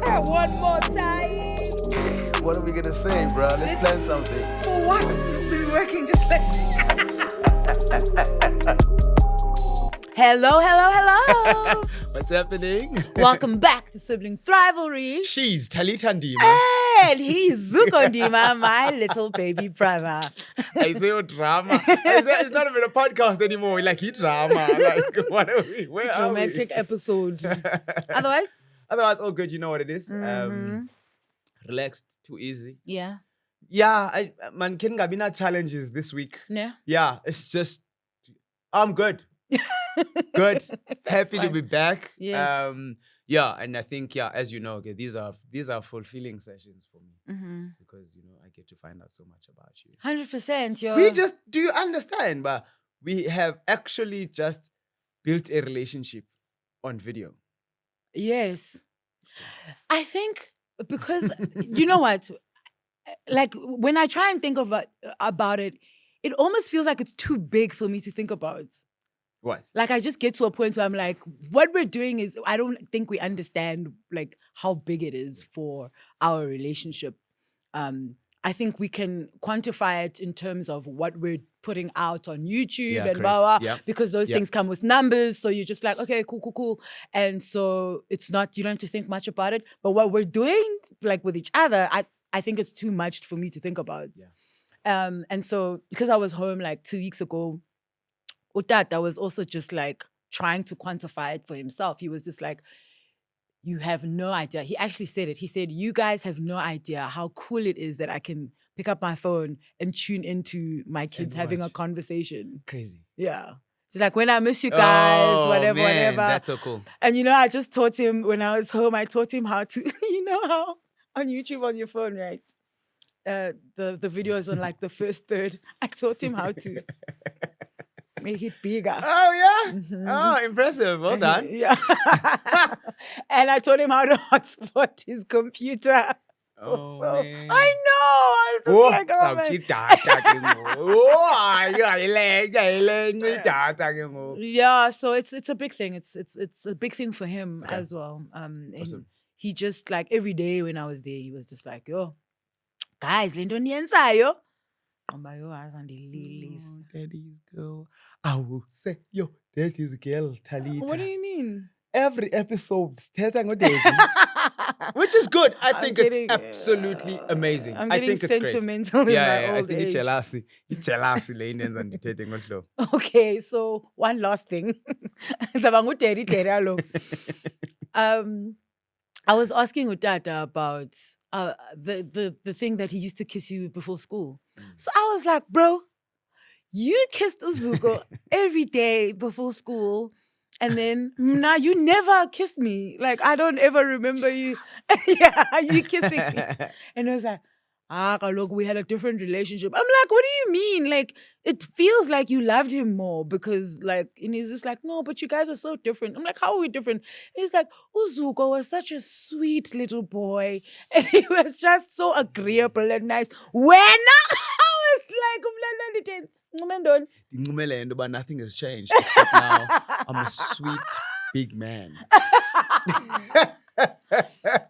One more time. What are we gonna say, bro? Let's plan something. For what? It's been working just like. Hello. What's happening? Welcome back to Sibling Thrivalry. She's Talita Ndima. And he's Zuko Ndima, my little baby brother. I say what drama. It's not even a podcast anymore. Like he drama. Like what are we? Where are we? Dramatic episode. Otherwise, all good. You know what it is. Relaxed, too easy. yeah. Yeah, man, can be no challenges this week. Yeah. Yeah, it's just I'm good. Good. Happy to fine. be back. Yes. Yeah, and I think as you know, okay, these are fulfilling sessions for me because I get to find out so much about you. 100%. Do you understand? But we have actually just built a relationship on video. Yes. I think because, you know what? Like, when I try and think about it, it almost feels like it's too big for me to think about. What? Like, I just get to a point where I'm like, what we're doing is, I don't think we understand, like, how big it is for our relationship. I think we can quantify it in terms of what we're putting out on YouTube and blah, blah, because those things come with numbers. So you're just like, okay, cool. And so it's not, you don't have to think much about it. But what we're doing, like, with each other, I think it's too much for me to think about. Yeah. And so, because I was home, like, 2 weeks ago, Utata was also just, like, trying to quantify it for himself. He was just like, you have no idea. He actually said it. He said, you guys have no idea how cool it is that I can pick up my phone and tune into my kids having a conversation. Crazy. Yeah. It's like, when I miss you guys, whatever. That's so cool. And I just taught him, when I was home, I taught him how to, how on YouTube on your phone, right? The videos on, like, the first third. I taught him how to make it bigger. Oh, yeah? Mm-hmm. Oh, impressive. Well done. Yeah. And I taught him how to hotspot his computer. Oh, man. I know. I was just like, oh, yeah, so it's a big thing. It's a big thing for him as well. Awesome. He just, like, every day when I was there, he was just like, yo, guys, lento niyenzayo. Daddy's girl. I will say, yo, daddy's girl, Talita. What do you mean? Every episode, which is good. I think it's absolutely amazing. I think it's sentimental great. in my old I think age. it's jealousy. Okay, so one last thing. I was asking Utata about the thing that he used to kiss you before school. So I was like, bro, you kissed Uzuko every day before school. And then now you never kissed me. Like, I don't ever remember you. You kissing me. And it was like, look, we had a different relationship. I'm like, what do you mean? Like, it feels like you loved him more because, like, and he's just like, no, but you guys are so different. I'm like, how are we different? And he's like, Uzuko was such a sweet little boy. And he was just so agreeable and nice. When I was like, but nothing has changed except now I'm a sweet big man.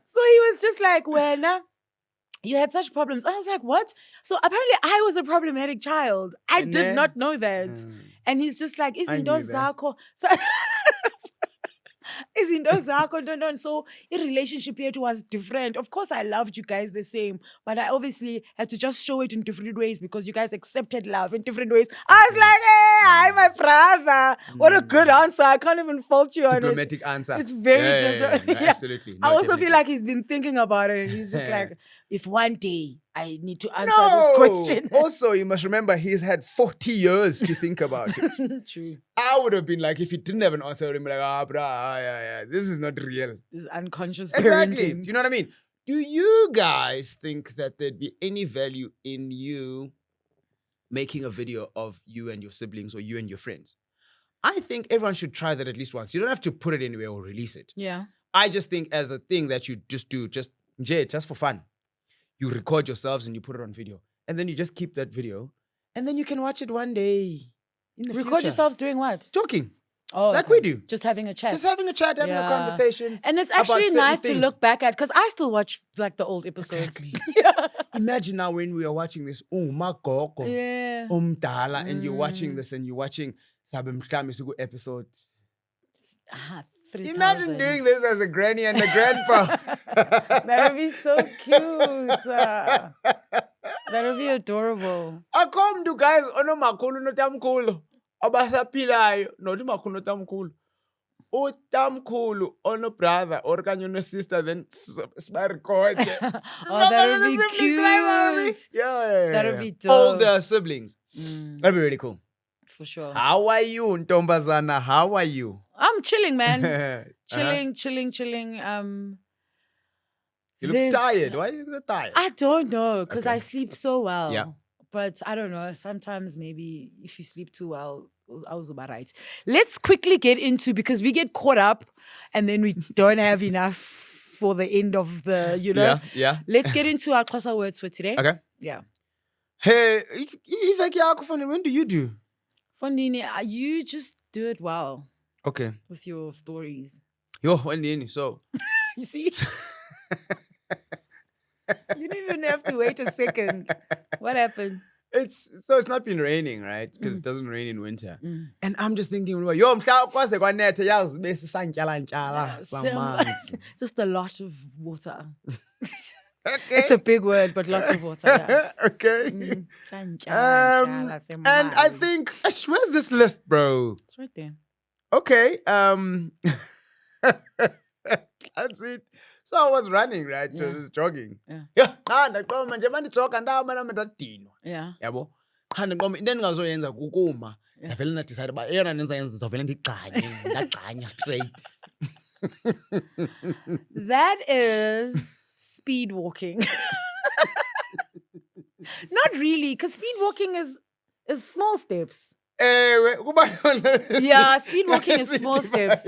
So he was just like, when you had such problems. I was like, what? So apparently I was a problematic child. I did not know that. And he's just like, izinto zakho. Izinto zakho. So in relationship here was different. Of course, I loved you guys the same, but I obviously had to just show it in different ways because you guys accepted love in different ways. I was like, hey, hi, my brother. What a good answer. I can't even fault you on it. Diplomatic answer. It's very no, absolutely. I also feel like he's been thinking about it. And he's just like, if one day I need to answer this question. Also, you must remember he's had 40 years to think about it. True. I would have been like, if he didn't have an answer, I would have been like, yeah, this is not real. This is unconscious Exactly. parenting. Do you know what I mean? Do you guys think that there'd be any value in you making a video of you and your siblings or you and your friends? I think everyone should try that at least once. You don't have to put it anywhere or release it. Yeah. I just think as a thing that you just do, just for fun. You record yourselves and you put it on video. And then you just keep that video. And then you can watch it one day in the future. Record yourselves doing what? Talking. Oh, like okay. we do. Just having a chat. Just having a chat, having a Yeah. conversation. And it's about actually certain nice to things. look back at because I still watch like the old episodes. Exactly. yeah. Imagine now when we are watching this, Magoko, Yeah. Umdala, and you're watching Mm. this and you're watching Sabe Mhlami Sugu episode. Ah, 3,000. Imagine doing this as a granny and a grandpa. That would be so cute. That would be adorable. Akomdu guys onomakhulu notamkhulu abasaphilayo not umakhulu notamkhulu. Utamkhulu ono brother or kanye no sister then sibarecord. Oh, that would be cute. Yeah. That would be dope. Older siblings. Mm, That'd be really cool. for sure. How are you, Ntombazana? How are you? I'm chilling, man. Uh-huh. Chilling. You look This- tired. Why are you so tired? I don't know because I Okay. sleep so well. Yeah. But I don't know. Sometimes maybe if you sleep too well, I was about right. Let's quickly get into because we get caught up and then we don't have enough for the end of the, Yeah. Let's get into our Xhosa words for today. Okay. Yeah. Hey, Ivek yakho funny. When do you do? Fondini, you just do it well Okay. with your stories. Yo, when so You see? You didn't even have to wait a second. What happened? it's not been raining, right? Because it doesn't rain in winter. Mm. And I'm just thinking, yo, mhla kwaze kwanetha yazi bese santyala samanzi. Just a lot of water. Okay. It's a big word, but lots of water. Yeah. Okay. Mm. And I think, where's this list, bro? It's right there. Okay. That's it. So I was running, right? I Yeah. was jogging. Yeah. Yeah. Ndaqoma nje mandijoga ndawo mana ndadinwa. Yeah. Yabo. Cha ndiqoma into endingazoyenza kukuma. Yeah. Ndavele ndadecide uba eyona nto endizayenza ndizawuvele ndagcanya straight. That is speed walking. Not really, because speed walking is small steps. Ewe, kuba yona. Yeah, speed walking is small steps.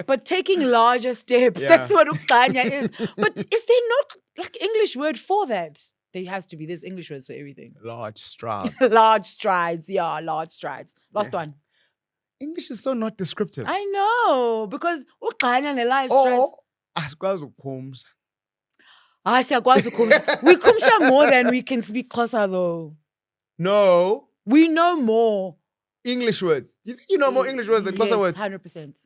But taking larger steps, Yeah. that's what ukanya is. But is there not like English word for that? There has to be. There's English words for everything. Large strides. Large strides. Yeah, large strides. Last Yeah. one. English is so not descriptive. I know. Because ukanya ne large strides. Or asikwazi ukuphumza. Siyakwazi ukhumsha. We kumsha more than we can speak Xhosa though. No. We know more. English words. You think you know more English words than Xhosa words? 100%.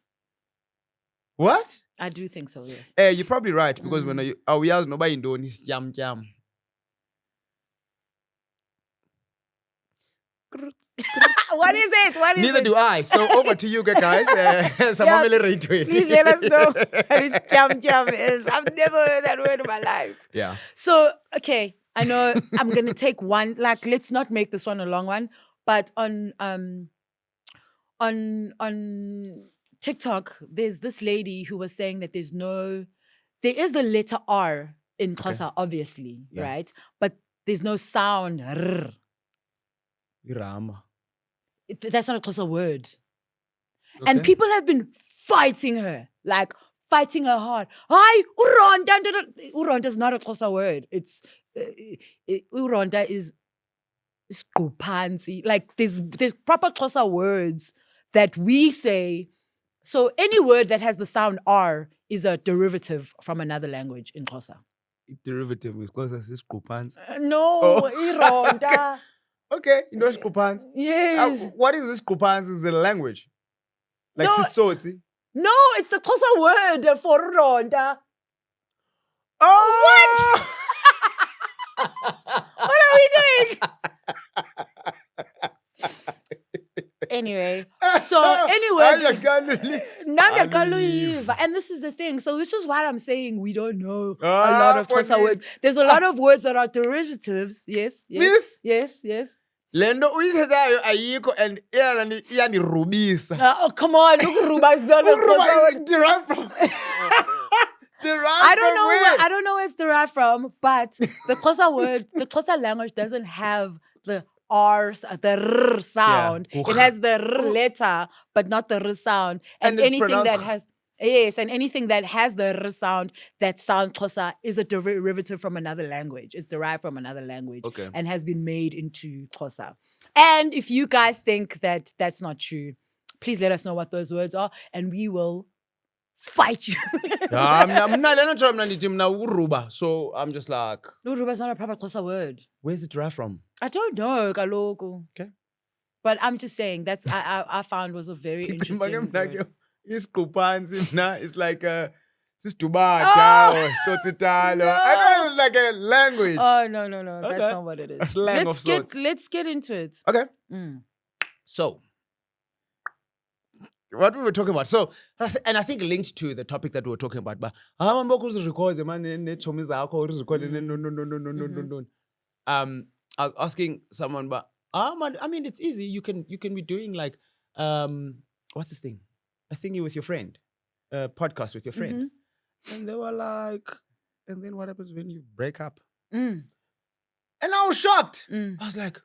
What? I do think so, yes. You're probably right because when we ask nobody indoni is yam yam. What is it? What is Neither it? do I. So over to you guys. Samamele retweet. Please let us know what this jam is. I've never heard that word in my life. Yeah. So, okay, I know I'm gonna take one. Like, let's not make this one a long one. But on TikTok, there's this lady who was saying that there is the letter R in Xhosa, obviously, Yeah. right? But there's no sound. R. Irama. That's not a Xhosa word. Okay. And people have been fighting her, like fighting her hard. Hi, Uronda. Uronda is not a Xhosa word. It's Uronda is skupansi. Like there's proper Xhosa words that we say. So any word that has the sound R is a derivative from another language in Xhosa. Derivative because it's Skupans. No, Oh. Ironda. Okay, you know Skupans. Yes. What is this Skupans? Is it a language? Like No. Sisotsi? No, it's the Xhosa word for Ronda. Oh! What are we doing? Anyway, so anyway, Alive. and this is the thing. So which is why I'm saying we don't know a Ah, lot of for Xhosa this. words. There's a lot of words that are derivatives. Yes. Miss? Yes. Lendo uyithethayo ayikho and iyandirubisa. Oh, come on. Ukuruba is not a Xhosa word. Derived from I don't know where? I don't know where it's derived from, but the Xhosa word, the Xhosa language doesn't have the R, the R sound. Yeah. It has the R letter, but not the R sound. And And it's anything that pronounced- has anything that has the R sound that sounds Xhosa is a derivative from another language. It's derived from another language Okay. and has been made into Xhosa. And if you guys think that that's not true, please let us know what those words are, and we will fight you. Uruba. So I'm just like, Uruba is not a proper Xhosa word. where's it derived from? I don't know, kaloku. Okay. But I'm just saying that's I found was a very interesting word. It's like Sistubata or Tsotsitalo. No. I know it's like a language. Oh no, Okay. that's not what it A is. slang of sorts. Let's get into it. Okay. Mm. So, what we were talking about. So, and I think linked to the topic that we were talking about, but how am I going to record? Man, no. I was asking someone, but man, I mean, it's easy. You can be doing like what's this thing? A thingy with your friend, a podcast with your friend, and they were like, and then what happens when you break up? Mm. And I was shocked. Mm. I was like,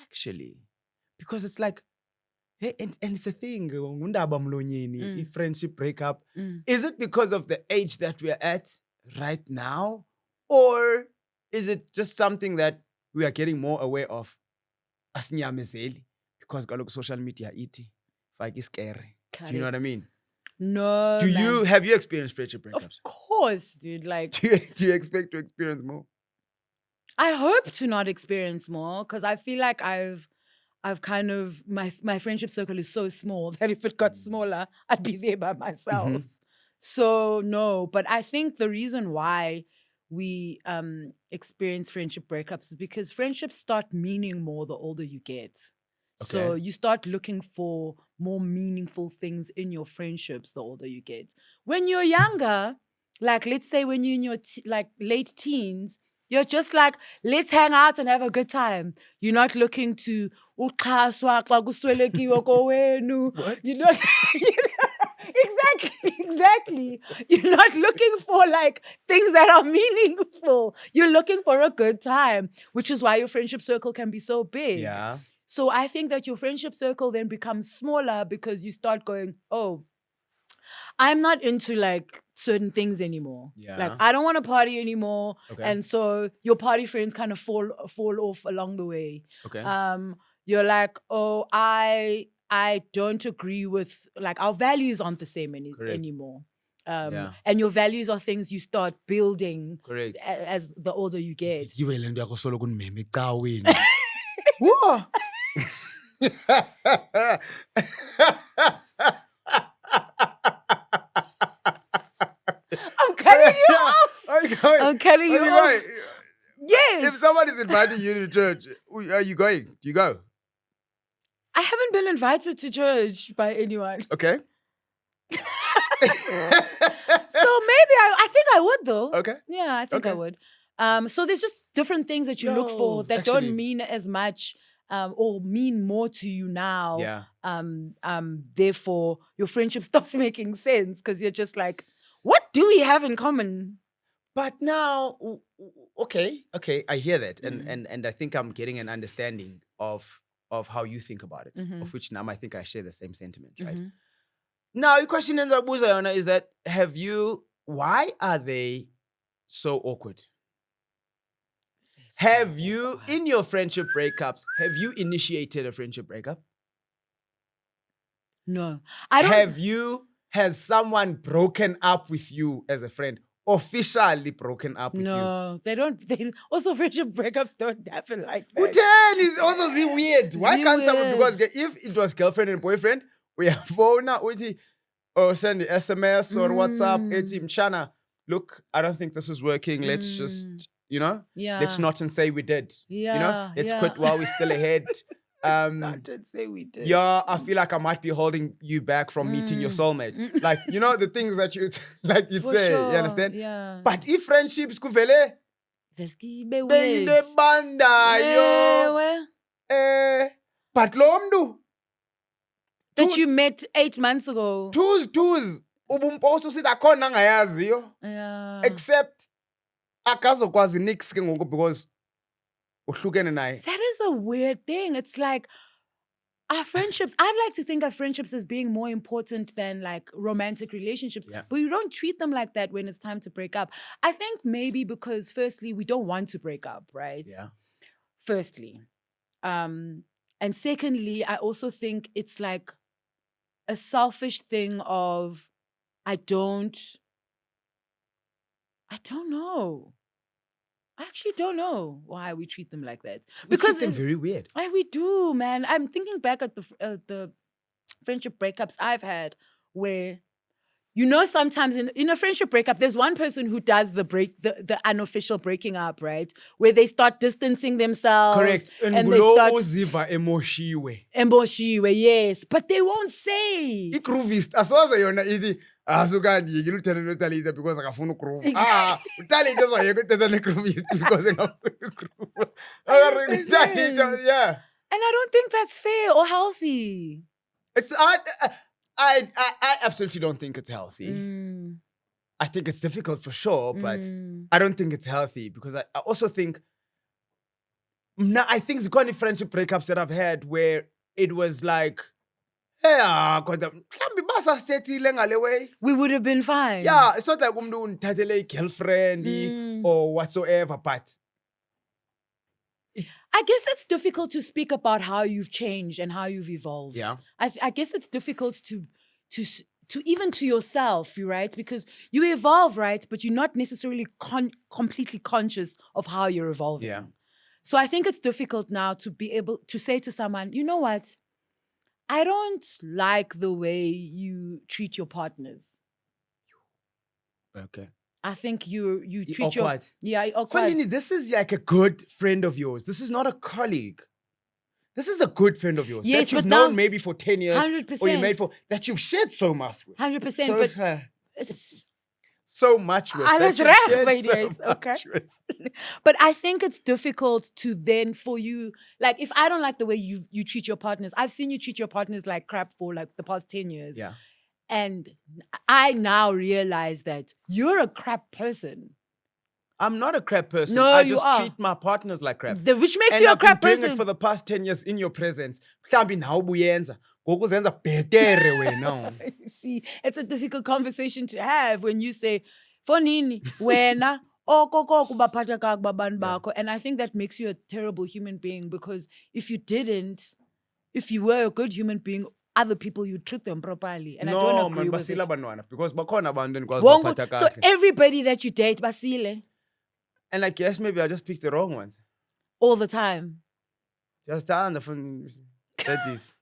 actually, because it's like, hey, and it's a thing. If friendship breakup, is it because of the age that we're at right now, or is it just something that we are getting more aware of? Because social media is scary. Do you know what I mean? No. Have you experienced friendship breakups? Of course, dude. Like, do you expect to experience more? I hope to not experience more, because I feel like I've kind of my friendship circle is so small that if it got smaller, I'd be there by myself. So no, but I think the reason why we experience friendship breakups is because friendships start meaning more the older you get. So you start looking for more meaningful things in your friendships the older you get. When you're younger, like let's say when you're in your late teens, you're just like, let's hang out and have a good time. You're not looking to what? You're not exactly. You're not looking for like things that are meaningful. You're looking for a good time, which is why your friendship circle can be so big. Yeah. So I think that your friendship circle then becomes smaller because you start going, oh, I'm not into like certain things anymore. Yeah. Like I don't want to party anymore. Okay. And so your party friends kind of fall off along the way. Okay. You're like, oh, I don't agree with, like, our values aren't the same anymore. And your values are things you start building. Correct. As the older you get. Whoa. I'm cutting you off. Are you going? I'm cutting you off. Going? Yes. If somebody's inviting you to church, are you going? Do you go? I haven't been invited to church by anyone. Okay. So maybe I think I would though. Okay. Yeah, I think I would. So there's just different things that you look for that don't mean as much or mean more to you now. Yeah. Therefore, your friendship stops making sense because you're just like, what do we have in common? But now, okay, I hear that, and I think I'm getting an understanding of how you think about it, of which now I think I share the same sentiment, right? Now, the question is that why are they so awkward? Have you, in your friendship breakups, have you initiated a friendship breakup? No. I don't. Has someone broken up with you as a friend? Officially broken up with you? No, they don't. Also, friendship breakups don't happen like that. Uten is also weird. Why can't someone, because Weird. if it was girlfriend and boyfriend, we have phone or send SMS or WhatsApp, Mchana, look, I don't think this is working. Let's just, let's not and say we did. Let's quit while we're still ahead. Not to say we did. Yeah, I feel like I might be holding you back from meeting your soulmate. Like, the things that you like you'd For say, sure. you understand? Yeah. But if friendships kuvele, Weird. banda yo. But lo mntu That you met 8 months ago. twos ubumposo sithi akhona angayaziyo, Yeah. except akazokwazi nix ke ngoku because uhlukene naye. That is a weird thing. It's like our friendships, I'd like to think of friendships as being more important than like romantic relationships, but we don't treat them like that when it's time to break up. I think maybe because firstly, we don't want to break up, right? Yeah. Firstly. And secondly, I also think it's like a selfish thing of I don't know. I actually don't know why we treat them like that. We Because treat them very weird. we do, man. I'm thinking back at the friendship breakups I've had where sometimes in a friendship breakup, there's one person who does the unofficial breaking up, right? Where they start distancing themselves. Correct. And they start uziva emoshiwe. emboshiwe, yes. But they won't say. I-groovist asoze yona ithi asukandiyekile uthetha notalita because akafuna ugroove. Utalita uzayeka uthetha ne-groovist because engafuna ugroove. Utalita, yeah. And I don't think that's fair or healthy. It's I absolutely don't think it's healthy. I think it's difficult for sure, but I don't think it's healthy because I also think I think it's got any friendship breakups that I've had where it was like, hey, we would have been fine. Yeah, it's not like umntu girlfriend or whatsoever, but I guess it's difficult to speak about how you've changed and how you've evolved. Yeah. I guess it's difficult to even to yourself, right? Because you evolve, right? But you're not necessarily completely conscious of how you're evolving. Yeah. So I think it's difficult now to be able to say to someone, you know what? I don't like the way you treat your partners. Okay. I think you treat awkward. awkward. Funny, this is like a good friend of yours. This is not a colleague. This is a good friend of yours. Yes, that you've but known now, maybe for 10 years. 100%. Or you made for that you've shared so much with. 100%. So, but so much with. Alles that recht you've by shared this, so okay? much with. But I think it's difficult to then for you, like if I don't like the way you treat your partners, I've seen you treat your partners like crap for like the past 10 years. Yeah. And I now realize that you're a crap person. I'm not a crap person. No, I you just are. treat my partners like crap. Which makes And you a I've been crap doing person. it for the past 10 years in your presence. Mhlambi nawe ubuyenza. Ngoku zenza bhetere wena. See, it's a difficult conversation to have when you say, Fonini, wena, okoko kubaphatha kakubi abantu bakho. And I think that makes you a terrible human being because if you were a good human being, other people, you treat them properly. And I don't agree with it. Because bakhona abantu endikwazi ubaphatha So kahle. everybody that you date, basile, And I guess maybe I just picked the wrong ones. all the time. Just that is.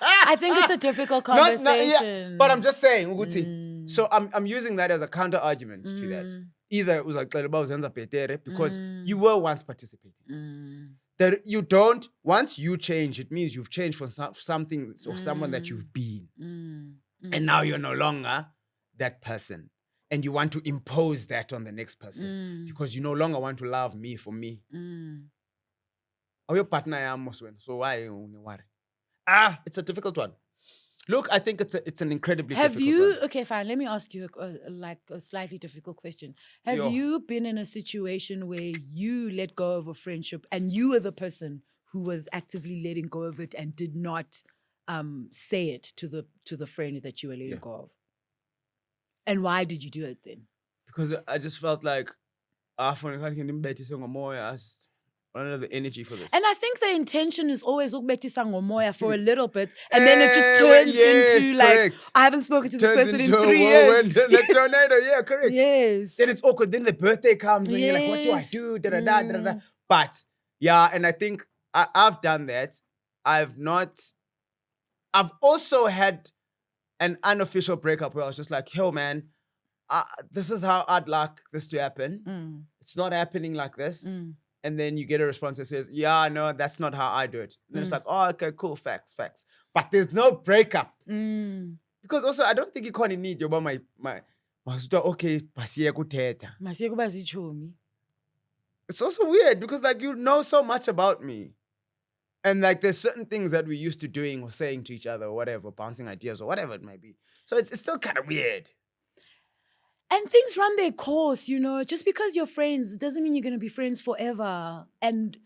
I think it's a difficult conversation. But I'm just saying, Uguti. So I'm using that as a counter argument to that. Either it was like because you were once participating. That you don't, once you change, it means you've changed for something or someone that you've been. And now you're no longer that person. And you want to impose that on the next person because you no longer want to love me for me. Or your partner yam Moswen. So why worry? It's a difficult one. Look, I think it's an incredibly difficult one. Okay, fine. Let me ask you a slightly difficult question. Have you been in a situation where you let go of a friendship and you were the person who was actively letting go of it and did not say it to the friend that you were letting go of? And why did you do it then? Because I just felt like I don't have the energy for this. And I think the intention is always ukubethisa ngomoya for a little bit, and then it just turns into like, I haven't spoken to this person in 3 years. Like tornado, yeah, correct. Yes. Then it's awkward. Then the birthday comes, and you're like, what do I do? Da, da, da, da, da. But yeah, and I think I've done that. I've also had an unofficial breakup where I was just like, yo, man, this is how I'd like this to happen. It's not happening like this. And then you get a response that says, yeah, no, that's not how I do it. And then it's like, oh, okay, cool, facts. But there's no breakup. Because also, I don't think you can't need your my okay, pasiye kuthetha. Masiye kuba zichomi. It's also weird because like you know so much about me. And like there's certain things that we used to doing or saying to each other or whatever, bouncing ideas or whatever it might be. So it's still kind of weird. And things run their course, just because you're friends doesn't mean you're going to be friends forever. And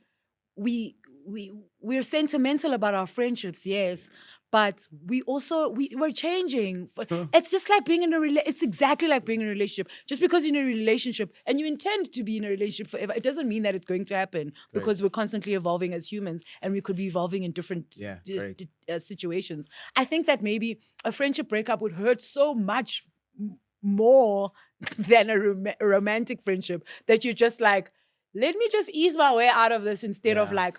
we're sentimental about our friendships, yes. but we're changing. It's just like being in it's exactly like being in a relationship. Just because you're in a relationship and you intend to be in a relationship forever, it doesn't mean that it's going to happen because we're constantly evolving as humans and we could be evolving in different situations. I think that maybe a friendship breakup would hurt so much more than a romantic friendship that you're just like, let me just ease my way out of this instead of like,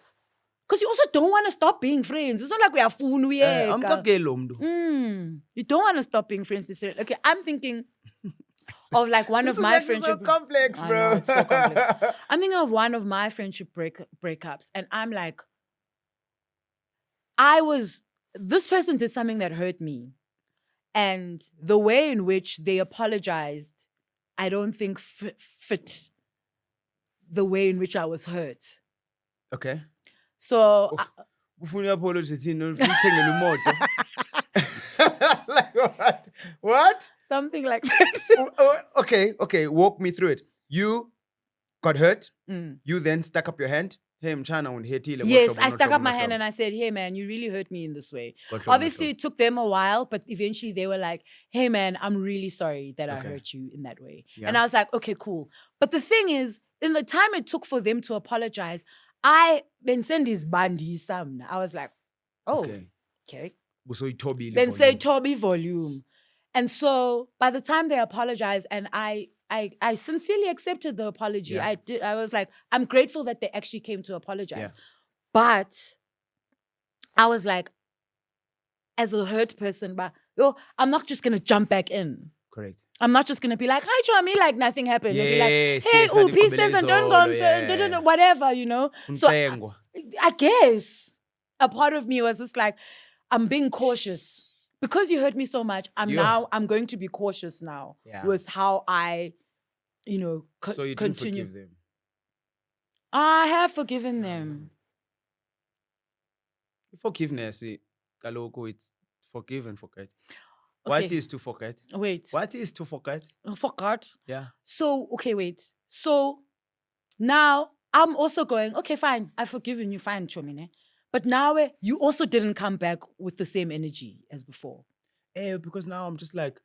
because you also don't want to stop being friends. It's not like we are fool. You don't want to stop being friends. Okay, I'm thinking of like one of my friendship. So complex, bro. I know, it's so complex. I'm thinking of one of my friendship breakups, and I'm like, this person did something that hurt me, and the way in which they apologized, I don't think fit the way in which I was hurt. Okay. So, like what? Something like that. Okay. Walk me through it. You got hurt. You then stuck up your hand. Hey, yes, I stuck up my hand and I said, hey, man, you really hurt me in this way. Obviously, it took them a while, but eventually they were like, hey, man, I'm really sorry that I hurt you in that way. Yeah. And I was like, okay, cool. But the thing is, in the time it took for them to apologize, I then send his bandi some. I was like, oh, okay. Then say Toby volume. And so by the time they apologized and I sincerely accepted the apology. Yeah. I was like, I'm grateful that they actually came to apologize. Yeah. But I was like, as a hurt person, I'm not just gonna jump back in. Correct. I'm not just gonna be like, hi, Chomi, like nothing happened. Yes, be like, hey, pieces and don't go, whatever, you know. So I guess a part of me was just like, I'm being cautious. Because you hurt me so much, I'm going to be cautious now with how I, so you didn't forgive them? I have forgiven them. Forgiveness, it's forgive and forget. Okay. What is to forget? Wait. What is to forget? Forgot? Yeah. So, okay, wait. So, now I'm also going, okay, fine. I've forgiven you, fine, Chomine. But now you also didn't come back with the same energy as before. Because now I'm just like,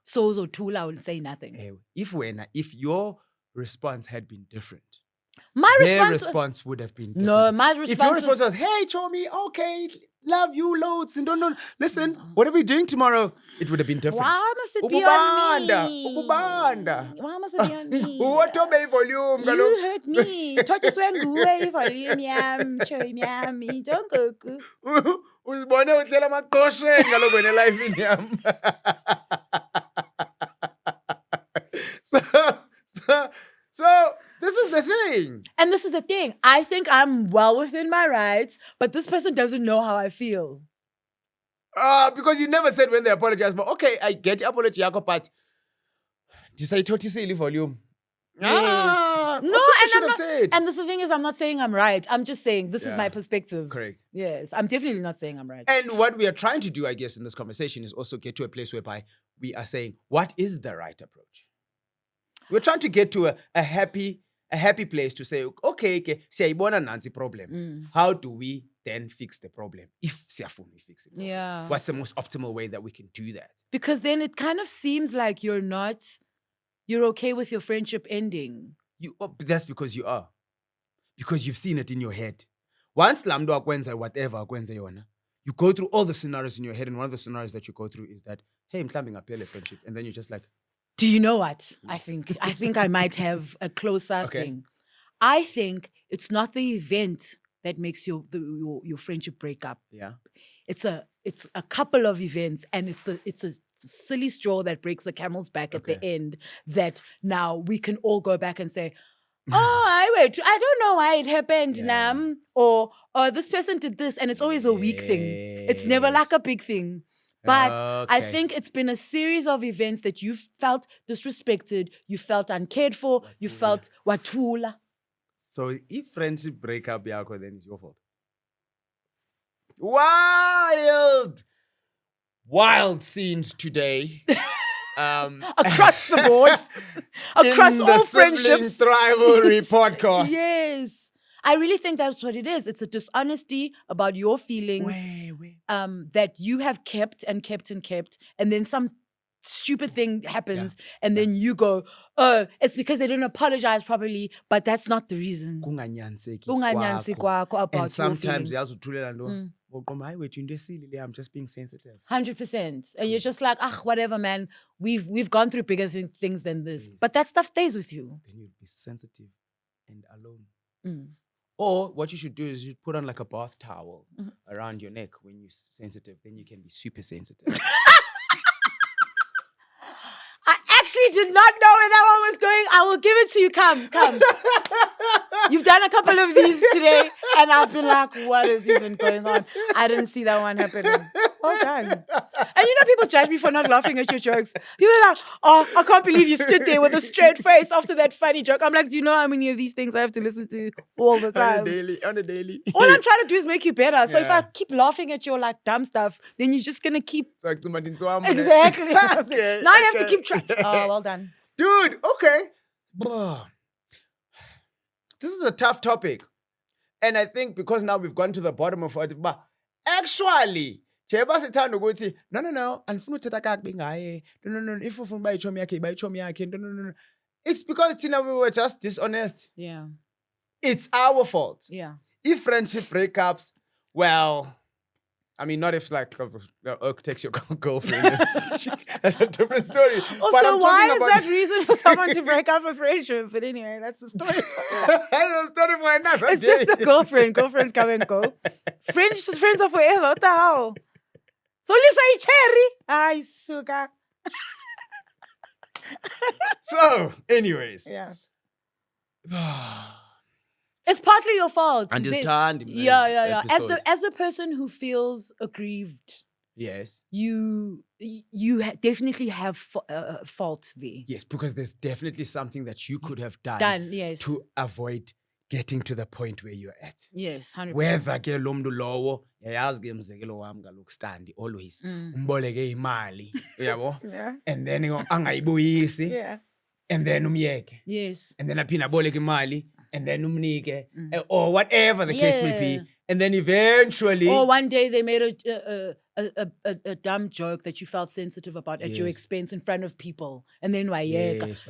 so Tula will say nothing. If your response had been different, their response would have been different. No, my response if your response was, hey, Chomi, okay, love you loads, and don't listen, what are we doing tomorrow? It would have been different. Why must it be on me? Ubanda. Why must it be on me? What volume? You hurt me. Tortoise volume Chomi, don't go. Uzibone udlela amaqoshe ngaloko wena life in yam. So this is the thing. And this is the thing. I think I'm well within my rights, but this person doesn't know how I feel. Because you never said when they apologize, but okay, I get your apology, but decide to volume. Yes. No, and the thing is, I'm not saying I'm right. I'm just saying this is my perspective. Correct. Yes, I'm definitely not saying I'm right. And what we are trying to do, I guess, in this conversation is also get to a place whereby we are saying, what is the right approach? We're trying to get to a happy place to say, okay, siyayibona nansi problem. How do we then fix the problem? If we fix it. Yeah. What's the most optimal way that we can do that? Because then it kind of seems like you're okay with your friendship ending. That's because you are. Because you've seen it in your head. Once lamdo akwenza whatever akwenza yona, you go through all the scenarios in your head, and one of the scenarios that you go through is that, hey, mhlawumbe ngaphela friendship, and then you're just like, do you know what? I think I might have a closer thing. I think it's not the event that makes your friendship break up. Yeah. It's a couple of events, and it's a silly straw that breaks the camel's back at the end, that now we can all go back and say, I don't know why it happened, Nam. Or this person did this, and it's always a weak thing. It's never like a big thing. But I think it's been a series of events that you felt disrespected, you felt uncared for, you felt watula. So if friendship break up, then it's your fault. Wild scenes today. Across the board. Across all friendships. Rivalry podcast. Yes. I really think that's what it is. It's a dishonesty about your feelings that you have kept and kept and kept, and then some stupid thing happens, and then you go, oh, it's because they didn't apologize properly, but that's not the reason. Kunganyaniseki Kunganyanisi kwakho. kwakho about And sometimes your feelings. uyazuthulela nto. Ngoqomba hayi wethu into esilile, I'm just being sensitive. 100%. And you're just like, whatever, man. We've gone through bigger things than this. Yes. But that stuff stays with you. Then you'll be sensitive and alone. Or what you should do is you put on like a bath towel around your neck when you're sensitive. Then you can be super sensitive. I actually did not know where that one was going. I will give it to you. Come. You've done a couple of these today, and I've been like, what is even going on? I didn't see that one happening. Well done. And people judge me for not laughing at your jokes. People are like, oh, I can't believe you stood there with a straight face after that funny joke. I'm like, do you know how many of these things I have to listen to all the time? On a daily. All I'm trying to do is make you better. So if I keep laughing at your like dumb stuff, then you're just gonna keep exactly. Okay, now you have to keep track. Oh, well done. Dude, okay. This is a tough topic. And I think because now we've gone to the bottom of it, but actually, no, andifuna uthetha kakubi ngaye. No, if ufuna uba itshomi yakhe, yiba itshomi yakhe. No. It's because Tina, we were just dishonest. Yeah. It's our fault. Yeah. If friendship breakups, well, I mean, not if like Oak takes your girlfriend. That's a different story. Also, why is that reason for someone to break up a friendship? But anyway, that's the story. That's a story for another It's day. just a girlfriend. Girlfriends come and go. Friends are forever. What the hell? So Lisa cherry. Ay, suka. So, anyways. Yeah. It's partly your fault. Understand. Yeah. As the person who feels aggrieved, yes, you definitely have fault there. Yes, because there's definitely something that you could have done yes, to avoid getting to the point where you're at. Yes, 100%. Whether ke lo mntu lowo yayazi ke umzekelo wami kaloku standi always umboleke imali uyabo and then angayibuyisi Yeah. and then umyeke. Yes. And then aphinde aboleke imali and then umnike or whatever the case may be, and then eventually, or one day they made a dumb joke that you felt sensitive about at your expense in front of people, and then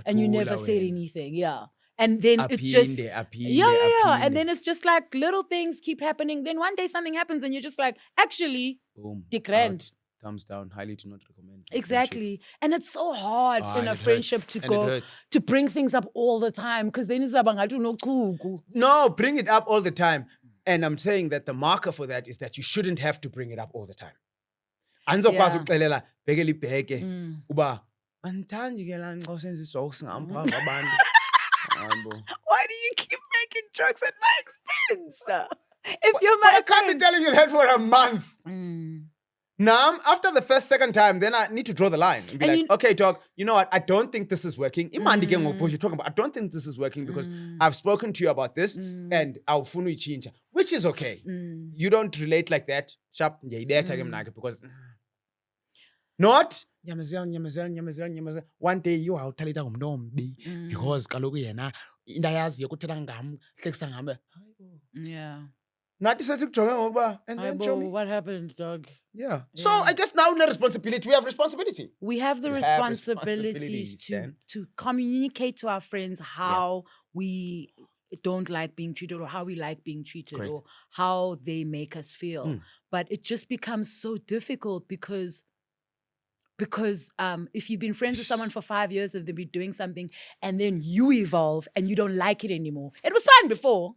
and you never said anything. Yeah. And then it's just and then it's just like little things keep happening. Then one day something happens and you're just like, actually, boom, decrement. Thumbs down, highly do not recommend. Exactly. And it's so hard in a friendship to bring things up all the time, because then it's about no, bring it up all the time. And I'm saying that the marker for that is that you shouldn't have to bring it up all the time. Anizokwazi ukuxelela bheke libheke uba andithandi ke la nxa usenza ijokes ngapha kwabantu. Why do you keep making jokes at my expense? If you're I can't be telling you that for a month. Now, after the second time, then I need to draw the line and be okay, dog, you know what? I don't think this is working. You're talking about, I don't think this is working because I've spoken to you about this and I'll funu change, which is okay. You don't relate like that. Sharp, because not nyamazela. One day you are telling them because kaloku yena into ayaziyo ukuthetha ngam hlekisa ngam. Yeah. Nathi sesikujonge ngokuba and then what happened, dog? Yeah. So I guess now the responsibility. We have responsibility. We have the responsibilities to communicate to our friends how we don't like being treated or how we like being treated or how they make us feel. But it just becomes so difficult because if you've been friends with someone for 5 years, if they've been doing something and then you evolve and you don't like it anymore. It was fine before,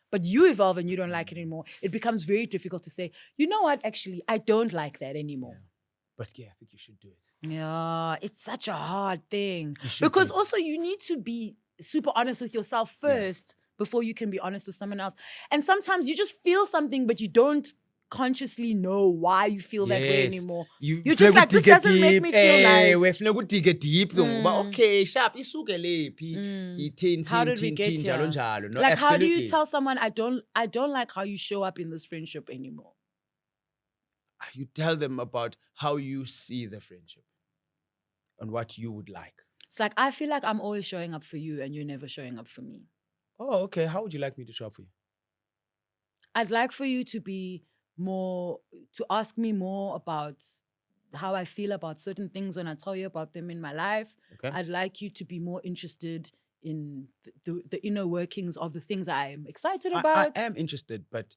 but you evolve and you don't like it anymore. It becomes very difficult to say, you know what, actually, I don't like that anymore. Yeah. But yeah, I think you should do it. Yeah, it's such a hard thing. Because also you need to be super honest with yourself first before you can be honest with someone else. And sometimes you just feel something, but you don't consciously know why you feel that way anymore. You're just like, this doesn't make me feel nice. Okay, sharp, how did we get here? No, like, how do you tell someone, I don't like how you show up in this friendship anymore? You tell them about how you see the friendship and what you would like. It's like, I feel like I'm always showing up for you and you're never showing up for me. Oh, okay. How would you like me to show up for you? I'd like for you to ask me more about how I feel about certain things when I tell you about them in my life. Okay. I'd like you to be more interested in the inner workings of the things I'm excited I about. am interested, but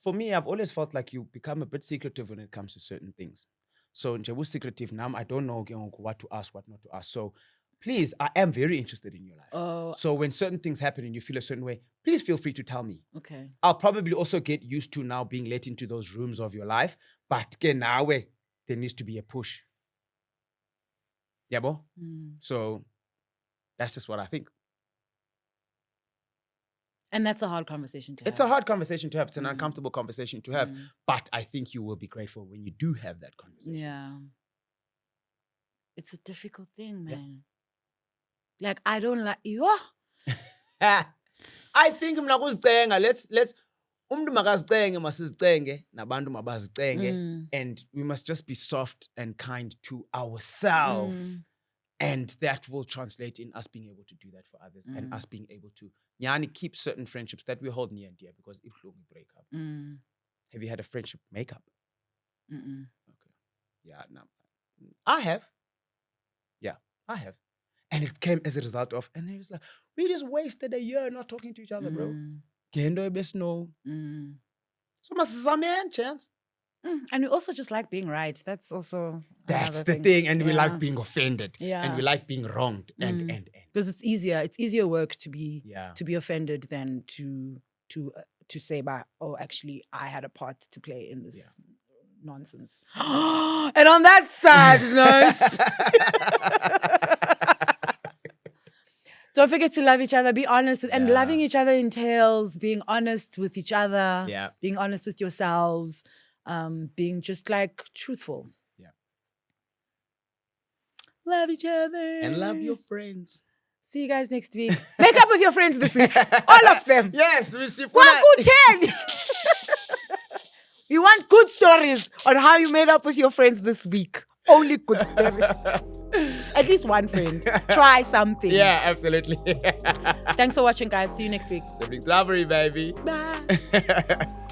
for me, I've always felt like you become a bit secretive when it comes to certain things. So nje secretive now, I don't know what to ask, what not to ask. So please, I am very interested in your life. Oh, So when certain things happen and you feel a certain way, please feel free to tell me. okay. I'll probably also get used to now being let into those rooms of your life. But now there needs to be a push. Yabo? So that's just what I think. And that's a hard conversation to have. It's a hard conversation to have. It's an uncomfortable conversation to have. But I think you will be grateful when you do have that conversation. Yeah. It's a difficult thing, man. Yeah. Like, I don't like you. I think let's umuntu makazicenge masizicenge nabantu mabazicenge and we must just be soft and kind to ourselves and that will translate in us being able to do that for others and us being able to keep certain friendships that we hold near and dear because if we break up. Have you had a friendship makeup? Okay. Yeah, no. I have. Yeah, I have. And it came as a result of, and then it's like, we just wasted a year not talking to each other, bro. Gendo best know. So man, chance. And we also just like being right. That's also that's the thing. And we like being offended. Yeah. And we like being wronged. And because it's easier. It's easier work to be offended than to say, oh, actually, I had a part to play in this nonsense. And on that sad note. Don't forget to love each other, be honest. And loving each other entails being honest with each other, being honest with yourselves, being just like truthful. Yeah. Love each other. And love your friends. See you guys next week. Make up with your friends this week. All of them. Yes, we see. We want good stories on how you made up with your friends this week. Only good stories. At least one friend. Try something. Yeah, absolutely. Thanks for watching, guys. See you next week. Siblings Lovery, baby. Bye.